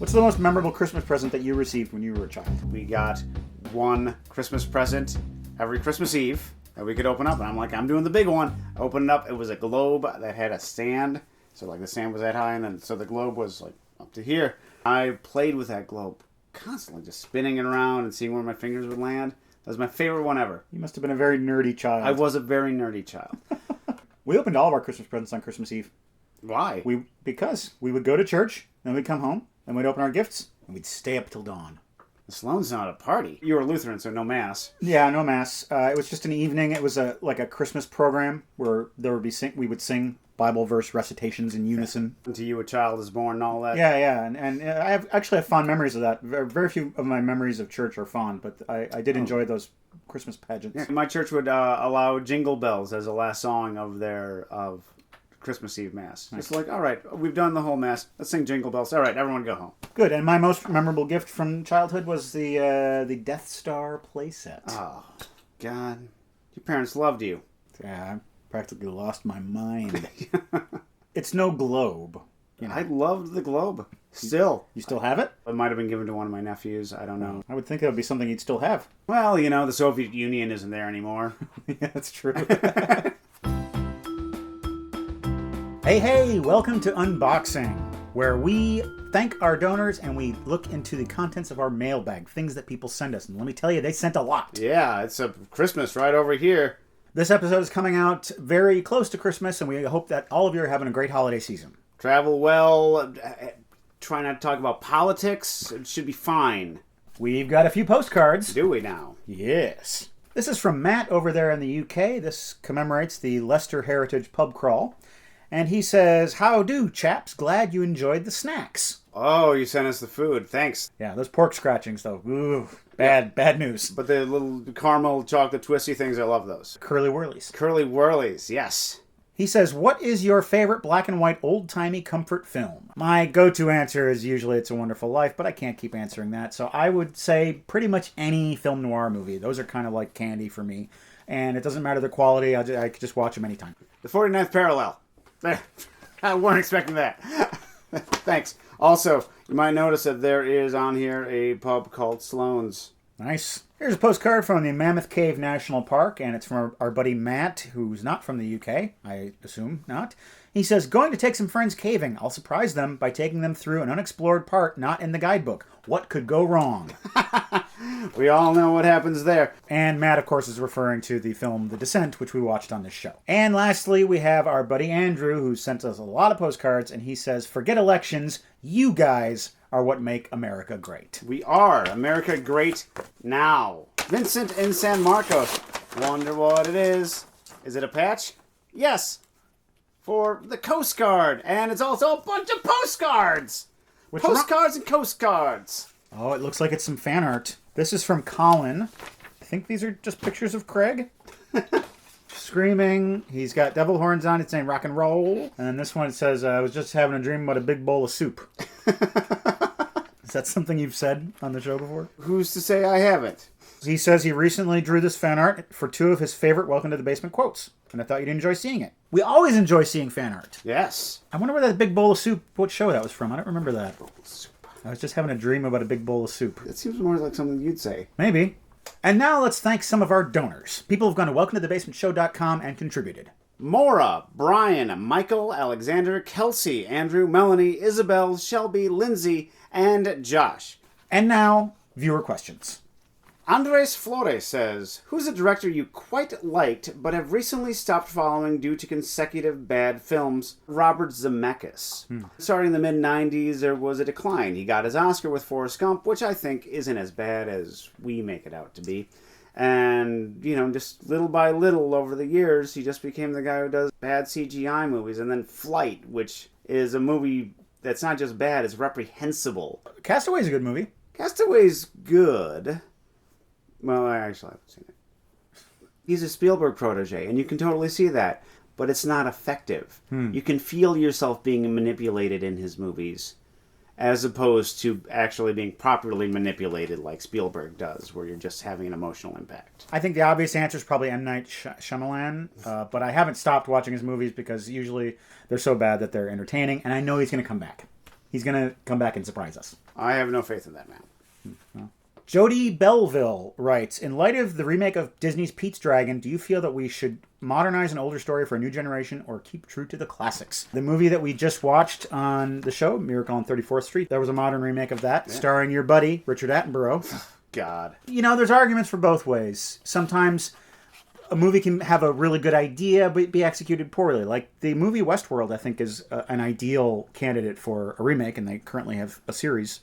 What's the most memorable Christmas present that you received when you were a child? We got one Christmas present every Christmas Eve that we could open up. And I'm like, I'm doing the big one. I opened it up. It was a globe that had a stand. So like the stand was that high, and then so the globe was like up to here. I played with that globe constantly, just spinning it around and seeing where my fingers would land. That was my favorite one ever. You must have been a very nerdy child. I was a very nerdy child. We opened all of our Christmas presents on Christmas Eve. Why? Because we would go to church, then we'd come home, and we'd open our gifts, and we'd stay up till dawn. The Sloan's not a party. You were Lutheran, so no mass. Yeah, no mass. It was just an evening. It was like a Christmas program where there would be we would sing Bible verse recitations in unison. Until you, a child is born and all that. Yeah, and I actually have fond memories of that. Very few of my memories of church are fond, but I did enjoy those Christmas pageants. Yeah, my church would allow Jingle Bells as the last song of Christmas Eve Mass. Nice. It's like, all right, we've done the whole Mass. Let's sing Jingle Bells. All right, everyone go home. Good. And my most memorable gift from childhood was the Death Star playset. Oh, God. Your parents loved you. Yeah, I practically lost my mind. It's no globe. You know. I loved the globe. Still. You still have it? It might have been given to one of my nephews. I don't know. I would think that would be something you'd still have. Well, the Soviet Union isn't there anymore. Yeah, that's true. Hey, welcome to Unboxing, where we thank our donors and we look into the contents of our mailbag, things that people send us. And let me tell you, they sent a lot. Yeah, it's a Christmas right over here. This episode is coming out very close to Christmas, and we hope that all of you are having a great holiday season. Travel well. Try not to talk about politics. It should be fine. We've got a few postcards. Do we now? Yes. This is from Matt over there in the UK. This commemorates the Leicester Heritage Pub Crawl. And he says, "How do, chaps? Glad you enjoyed the snacks." Oh, you sent us the food. Thanks. Yeah, those pork scratchings, though. Ooh, bad news. But the little caramel chocolate twisty things, I love those. Curly Whirlies. Curly Whirlies, yes. He says, "What is your favorite black and white old-timey comfort film?" My go-to answer is usually It's a Wonderful Life, but I can't keep answering that. So I would say pretty much any film noir movie. Those are kind of like candy for me. And it doesn't matter the quality. I could just watch them anytime. The 49th Parallel. There. I weren't expecting that. Thanks. Also, you might notice that there is on here a pub called Sloan's. Nice. Here's a postcard from the Mammoth Cave National Park, and it's from our buddy Matt, who's not from the UK. I assume not. He says, "Going to take some friends caving. I'll surprise them by taking them through an unexplored part not in the guidebook. What could go wrong?" We all know what happens there. And Matt, of course, is referring to the film The Descent, which we watched on this show. And lastly, we have our buddy Andrew, who sent us a lot of postcards, and he says, "Forget elections. You guys are what make America great." We are. America great now. Vincent in San Marcos. Wonder what it is. Is it a patch? Yes. For the Coast Guard. And it's also a bunch of postcards. Postcards and Coast Guards. Oh, it looks like it's some fan art. This is from Colin. I think these are just pictures of Craig. Screaming. He's got devil horns on. It's saying rock and roll. And then this one says, "I was just having a dream about a big bowl of soup." Is that something you've said on the show before? Who's to say I haven't? He says he recently drew this fan art for 2 of his favorite Welcome to the Basement quotes. And I thought you'd enjoy seeing it. We always enjoy seeing fan art. Yes. I wonder where that big bowl of soup, what show that was from. I don't remember that. I was just having a dream about a big bowl of soup. It seems more like something you'd say. Maybe. And now let's thank some of our donors. People have gone to welcometothebasementshow.com and contributed. Maura, Brian, Michael, Alexander, Kelsey, Andrew, Melanie, Isabel, Shelby, Lindsay, and Josh. And now, viewer questions. Andres Flores says, "Who's a director you quite liked but have recently stopped following due to consecutive bad films?" Robert Zemeckis. Starting in the mid-90s, there was a decline. He got his Oscar with Forrest Gump, which I think isn't as bad as we make it out to be. And, just little by little over the years, he just became the guy who does bad CGI movies. And then Flight, which is a movie that's not just bad, it's reprehensible. Castaway's a good movie. Castaway's good. Well, I actually haven't seen it. He's a Spielberg protege, and you can totally see that, but it's not effective. You can feel yourself being manipulated in his movies, as opposed to actually being properly manipulated like Spielberg does, where you're just having an emotional impact. I think the obvious answer is probably M. Night Shyamalan, but I haven't stopped watching his movies because usually they're so bad that they're entertaining, and I know he's going to come back. he's going to come back and surprise us. I have no faith in that man. Jody Belleville writes, in light of the remake of Disney's Pete's Dragon, do you feel that we should modernize an older story for a new generation or keep true to the classics? The movie that we just watched on the show, Miracle on 34th Street, there was a modern remake of that, starring your buddy, Richard Attenborough. God. You know, there's arguments for both ways. Sometimes a movie can have a really good idea, but be executed poorly. Like the movie Westworld, I think, is an ideal candidate for a remake, and they currently have a series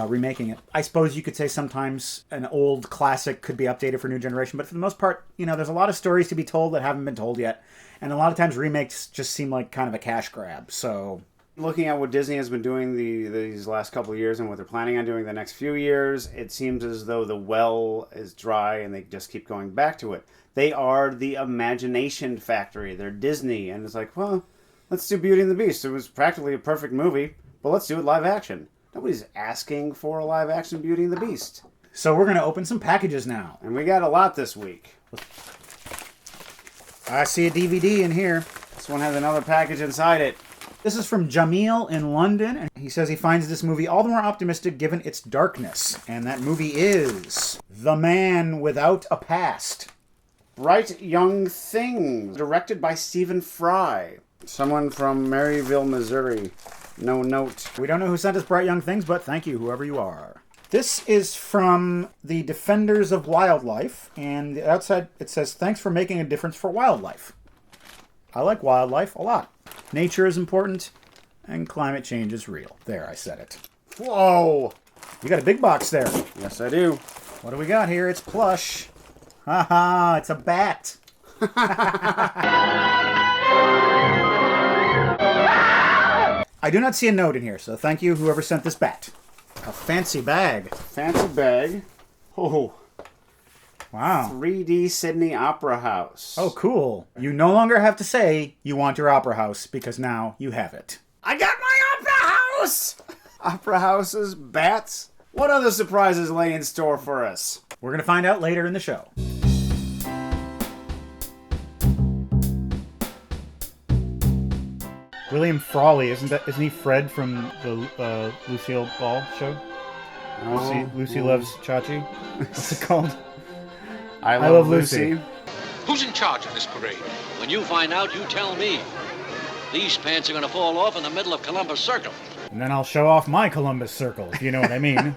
remaking it. I suppose you could say sometimes an old classic could be updated for a new generation, but for the most part, you know, there's a lot of stories to be told that haven't been told yet, and a lot of times remakes just seem like kind of a cash grab. So, looking at what Disney has been doing these last couple of years and what they're planning on doing the next few years, it seems as though the well is dry and they just keep going back to it. They are the imagination factory. They're Disney, and it's like, well, let's do Beauty and the Beast. It was practically a perfect movie, but let's do it live action. Nobody's asking for a live-action Beauty and the Beast. So we're going to open some packages now. And we got a lot this week. I see a DVD in here. This one has another package inside it. This is from Jamil in London, and he says he finds this movie all the more optimistic given its darkness. And that movie is The Man Without a Past. Bright Young Things, directed by Stephen Fry. Someone from Maryville, Missouri. No note. We don't know who sent us Bright Young Things, but thank you, whoever you are. This is from the Defenders of Wildlife, and outside it says, thanks for making a difference for wildlife. I like wildlife a lot. Nature is important, and climate change is real. There, I said it. Whoa! You got a big box there. Yes, I do. What do we got here? It's plush. Haha, it's a bat. I do not see a note in here, so thank you, whoever sent this bat. A fancy bag. Fancy bag. Oh. Wow. 3D Sydney Opera House. Oh, cool. You no longer have to say you want your opera house, because now you have it. I got my opera house! Opera houses, bats. What other surprises lay in store for us? We're going to find out later in the show. William Frawley, isn't he Fred from the Lucille Ball show? Lucy Loves Chachi? What's it called? I Love Lucy. Who's in charge of this parade? When you find out, you tell me. These pants are going to fall off in the middle of Columbus Circle. And then I'll show off my Columbus Circle, if you know what I mean.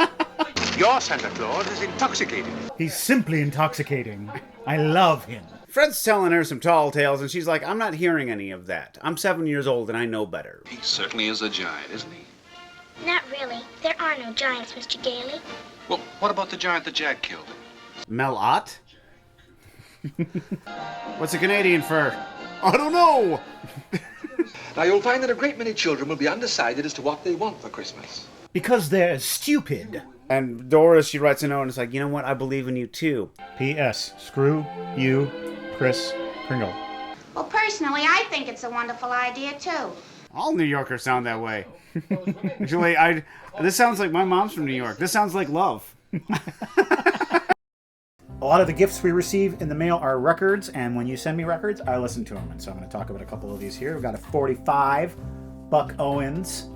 Your Santa Claus is intoxicating. He's simply intoxicating. I love him. Fred's telling her some tall tales, and she's like, I'm not hearing any of that. I'm 7 years old, and I know better. He certainly is a giant, isn't he? Not really. There are no giants, Mr. Gailey. Well, what about the giant that Jack killed? Mel Ott? What's a Canadian for? I don't know! Now, you'll find that a great many children will be undecided as to what they want for Christmas. Because they're stupid. And Doris, she writes a note and it's like, you know what? I believe in you too. P.S. Screw you, Chris Kringle. Well, personally, I think it's a wonderful idea, too. All New Yorkers sound that way. Actually, this sounds like my mom's from New York. This sounds like love. A lot of the gifts we receive in the mail are records, and when you send me records, I listen to them. And so I'm going to talk about a couple of these here. We've got a 45, Buck Owens.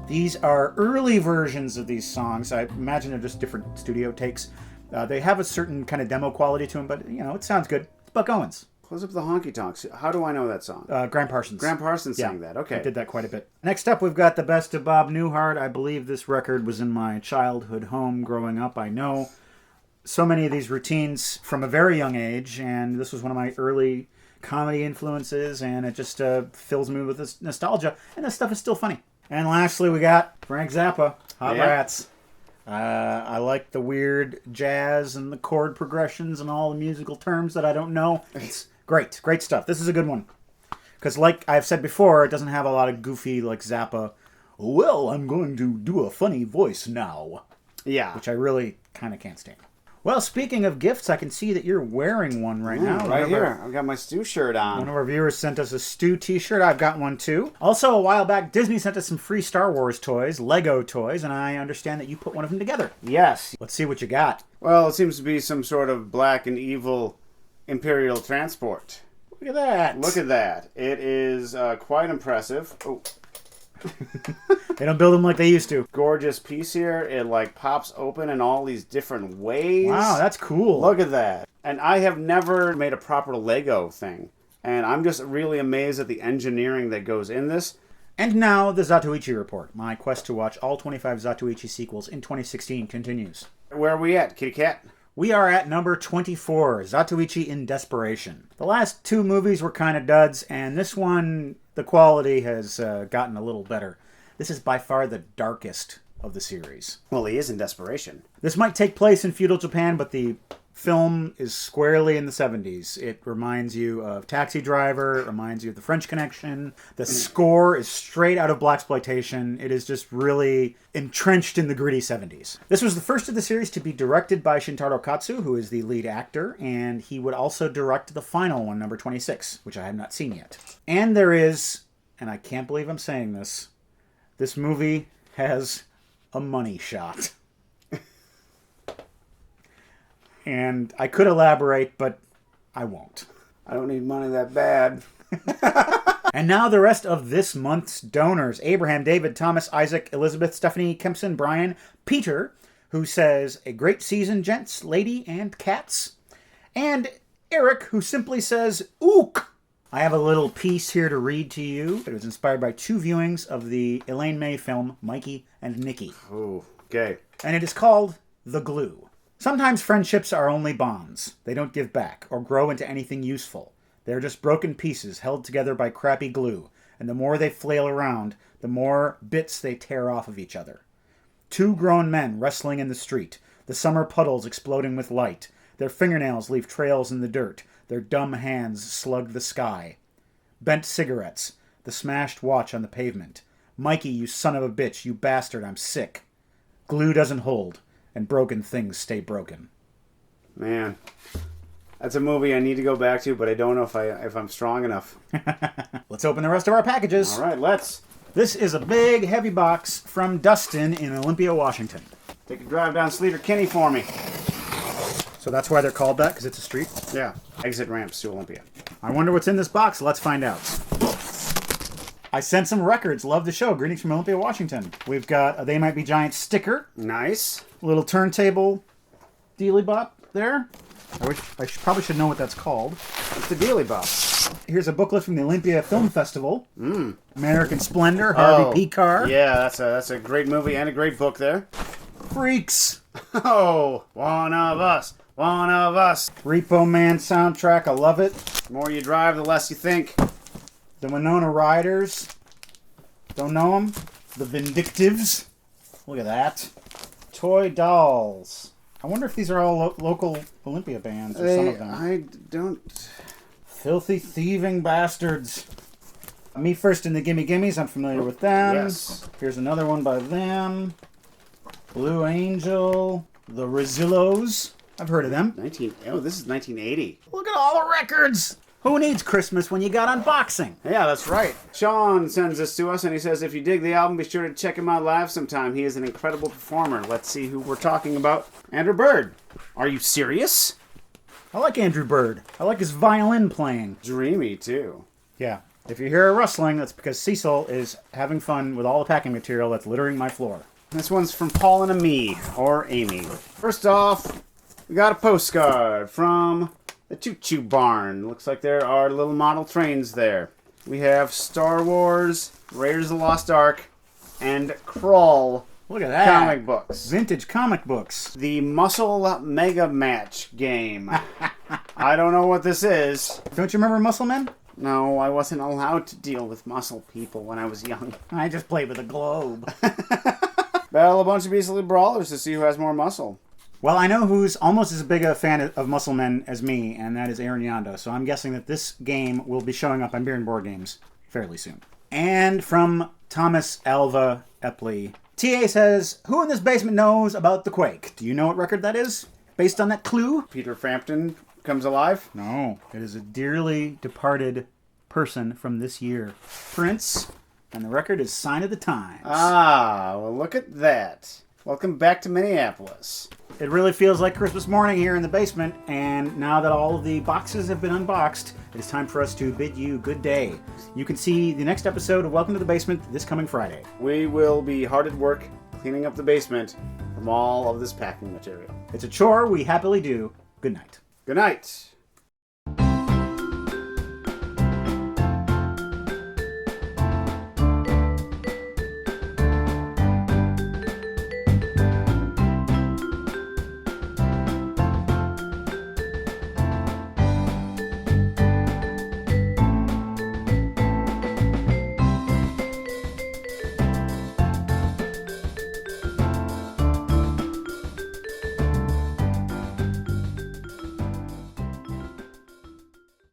These are early versions of these songs. I imagine they're just different studio takes. They have a certain kind of demo quality to them, but, you know, it sounds good. It's Buck Owens. Close up the honky tonks. How do I know that song? Graham Parsons. Graham Parsons sang that. Okay. I did that quite a bit. Next up, we've got the best of Bob Newhart. I believe this record was in my childhood home growing up. I know so many of these routines from a very young age, and this was one of my early comedy influences, and it just fills me with this nostalgia, and this stuff is still funny. And lastly, we got Frank Zappa, Hot Rats. I like the weird jazz and the chord progressions and all the musical terms that I don't know. It's great. Great stuff. This is a good one. Because like I've said before, it doesn't have a lot of goofy, like Zappa, well, I'm going to do a funny voice now. Yeah. Which I really kind of can't stand. Well, speaking of gifts, I can see that you're wearing one right now. Right here. I've got my Stu shirt on. One of our viewers sent us a Stu t-shirt. I've got one too. Also, a while back, Disney sent us some free Star Wars toys, Lego toys, and I understand that you put one of them together. Yes. Let's see what you got. Well, it seems to be some sort of black and evil Imperial transport. Look at that. Look at that. It is quite impressive. Oh. They don't build them like they used to. Gorgeous piece here. It like pops open in all these different ways. Wow, that's cool. Look at that. And I have never made a proper Lego thing. And I'm just really amazed at the engineering that goes in this. And now, the Zatoichi Report. My quest to watch all 25 Zatoichi sequels in 2016 continues. Where are we at, kitty cat? We are at number 24, Zatoichi in Desperation. The last two movies were kind of duds, and this one, the quality has gotten a little better. This is by far the darkest of the series. Well, he is in desperation. This might take place in feudal Japan, but the film is squarely in the 70s. It reminds you of Taxi Driver, it reminds you of The French Connection. The score is straight out of blaxploitation. It is just really entrenched in the gritty 70s. This was the first of the series to be directed by Shintaro Katsu, who is the lead actor, and he would also direct the final one, number 26, which I have not seen yet. And there is, and I can't believe I'm saying this movie has a money shot. And I could elaborate, but I won't. I don't need money that bad. And now the rest of this month's donors. Abraham, David, Thomas, Isaac, Elizabeth, Stephanie, Kempson, Brian, Peter, who says, a great season, gents, lady, and cats. And Eric, who simply says, ook. I have a little piece here to read to you. It was inspired by 2 viewings of the Elaine May film, Mikey and Nicky. Oh, okay. And it is called The Glue. Sometimes friendships are only bonds. They don't give back or grow into anything useful. They are just broken pieces held together by crappy glue, and the more they flail around, the more bits they tear off of each other. 2 grown men wrestling in the street, the summer puddles exploding with light. Their fingernails leave trails in the dirt. Their dumb hands slug the sky. Bent cigarettes, the smashed watch on the pavement. Mikey, you son of a bitch, you bastard, I'm sick. Glue doesn't hold. And broken things stay broken. Man, that's a movie I need to go back to, but I don't know if I'm strong enough. Let's open the rest of our packages. All right, let's. This is a big, heavy box from Dustin in Olympia, Washington. Take a drive down Sleater Kinney for me. So that's why they're called that, because it's a street? Yeah, exit ramps to Olympia. I wonder what's in this box. Let's find out. I sent some records. Love the show. Greetings from Olympia, Washington. We've got a They Might Be Giant sticker. Nice. Little turntable dealy bop there. I probably should know what that's called. It's the Dealy Bop. Here's a booklet from the Olympia Film Festival. American Splendor, Harvey P. Carr. Yeah, that's a great movie and a great book there. Freaks. Oh, one of us. One of us. Repo Man soundtrack. I love it. The more you drive, the less you think. The Winona Riders. Don't know them. The Vindictives. Look at that. Toy Dolls. I wonder if these are all local Olympia bands or some of them. I don't... Filthy Thieving Bastards. Me First and the Gimme Gimmes. I'm familiar with them. Yes. Here's another one by them. Blue Angel. The Rezillos. I've heard of them. This is 1980. Look at all the records. Who needs Christmas when you got unboxing? Yeah, that's right. Sean sends this to us, and he says, if you dig the album, be sure to check him out live sometime. He is an incredible performer. Let's see who we're talking about. Andrew Bird. Are you serious? I like Andrew Bird. I like his violin playing. Dreamy, too. Yeah. If you hear a rustling, that's because Cecil is having fun with all the packing material that's littering my floor. This one's from Paul and me, or Amy. First off, we got a postcard from the Choo Choo Barn. Looks like there are little model trains there. We have Star Wars, Raiders of the Lost Ark, and Crawl. Look at that. Comic books. Vintage comic books. The Muscle Mega Match game. I don't know what this is. Don't you remember Muscle Men? No, I wasn't allowed to deal with muscle people when I was young. I just played with a globe. Battle a bunch of beastly brawlers to see who has more muscle. Well, I know who's almost as big a fan of Muscle Men as me, and that is Aaron Yonda. So I'm guessing that this game will be showing up on Beer and Board Games fairly soon. And from Thomas Alva Epley. TA says, who in this basement knows about The Quake? Do you know what record that is? Based on that clue? Peter Frampton comes alive? No, it is a dearly departed person from this year. Prince, and the record is Sign of the Times. Ah, well look at that. Welcome back to Minneapolis. It really feels like Christmas morning here in the basement, and now that all of the boxes have been unboxed, it is time for us to bid you good day. You can see the next episode of Welcome to the Basement this coming Friday. We will be hard at work cleaning up the basement from all of this packing material. It's a chore we happily do. Good night. Good night.